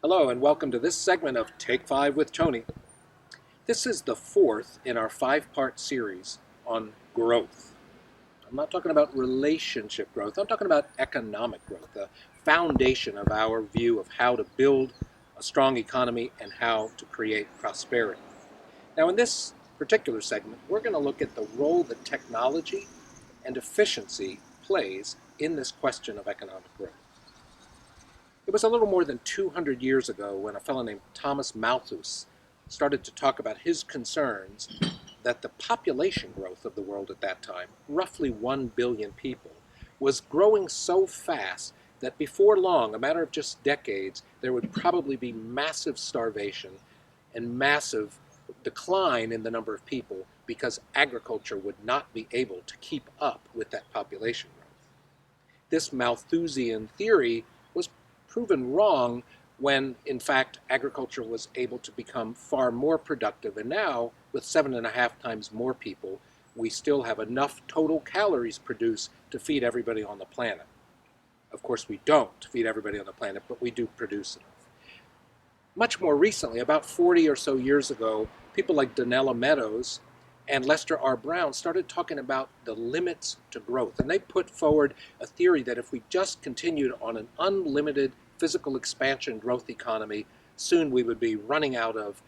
Hello and welcome to this segment of Take 5 with Tony. This is the fourth in our 5-part series on growth. I'm not talking about relationship growth, I'm talking about economic growth, the foundation of our view of how to build a strong economy and how to create prosperity. Now in this particular segment, we're going to look at the role that technology and efficiency plays in this question of economic growth. It was a little more than 200 years ago when a fellow named Thomas Malthus started to talk about his concerns that the population growth of the world at that time, roughly 1 billion people, was growing so fast that before long, a matter of just decades, there would probably be massive starvation and massive decline in the number of people because agriculture would not be able to keep up with that population growth. This Malthusian theory was proven wrong when, in fact, agriculture was able to become far more productive. And now, with 7.5 times more people, we still have enough total calories produced to feed everybody on the planet. Of course, we don't feed everybody on the planet, but we do produce enough. Much more recently, about 40 or so years ago, people like Donella Meadows and Lester R. Brown started talking about the limits to growth. And they put forward a theory that if we just continued on an unlimited physical expansion growth economy, soon we would be running out of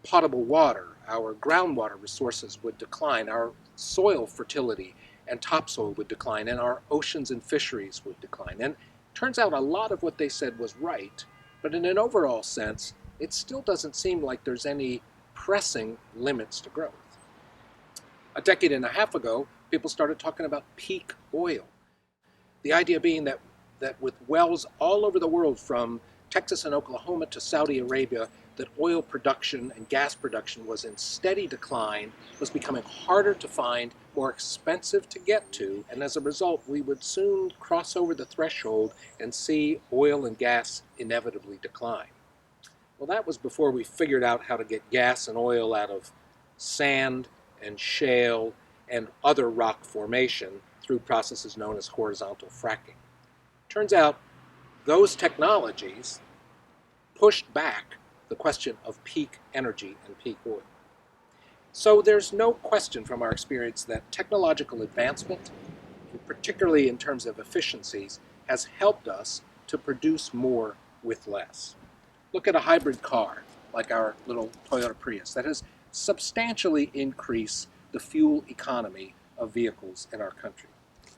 potable water, our groundwater resources would decline, our soil fertility and topsoil would decline, and our oceans and fisheries would decline. And it turns out a lot of what they said was right, but in an overall sense, it still doesn't seem like there's any pressing limits to growth. A decade and a half ago, people started talking about peak oil. The idea being that with wells all over the world, from Texas and Oklahoma to Saudi Arabia, that oil production and gas production was in steady decline, was becoming harder to find, more expensive to get to, and as a result, we would soon cross over the threshold and see oil and gas inevitably decline. Well, that was before we figured out how to get gas and oil out of sand and shale and other rock formation through processes known as horizontal fracking. Turns out those technologies pushed back the question of peak energy and peak oil. So there's no question from our experience that technological advancement, and particularly in terms of efficiencies, has helped us to produce more with less. Look at a hybrid car like our little Toyota Prius that has substantially increased the fuel economy of vehicles in our country.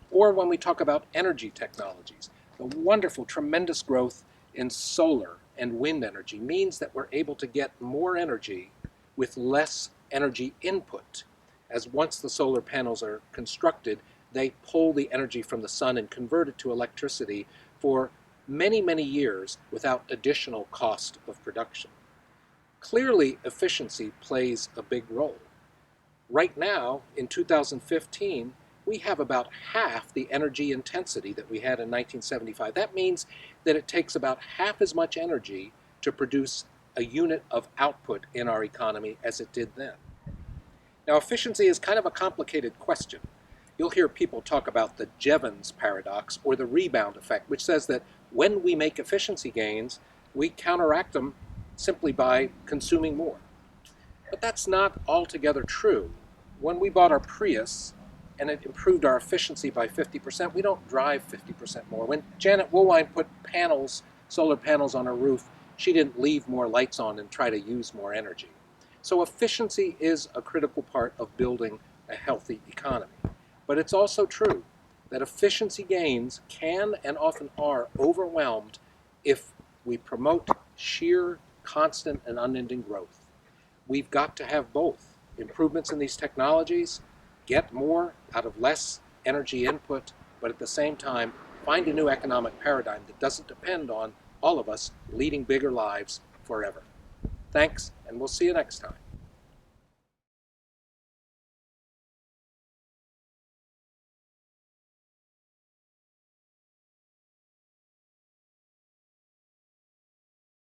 Or when we talk about energy technologies, the wonderful, tremendous growth in solar and wind energy means that we're able to get more energy with less energy input. As once the solar panels are constructed, they pull the energy from the sun and convert it to electricity for many, many years without additional cost of production. Clearly, efficiency plays a big role. Right now, in 2015, we have about half the energy intensity that we had in 1975. That means that it takes about half as much energy to produce a unit of output in our economy as it did then. Now, efficiency is kind of a complicated question. You'll hear people talk about the Jevons Paradox or the Rebound Effect, which says that when we make efficiency gains, we counteract them simply by consuming more. But that's not altogether true. When we bought our Prius and it improved our efficiency by 50%, we don't drive 50% more. When Janet Woolwine put solar panels on her roof, she didn't leave more lights on and try to use more energy. So efficiency is a critical part of building a healthy economy. But it's also true that efficiency gains can and often are overwhelmed if we promote sheer, constant, and unending growth. We've got to have both. Improvements in these technologies, get more out of less energy input, but at the same time, find a new economic paradigm that doesn't depend on all of us leading bigger lives forever. Thanks, and we'll see you next time.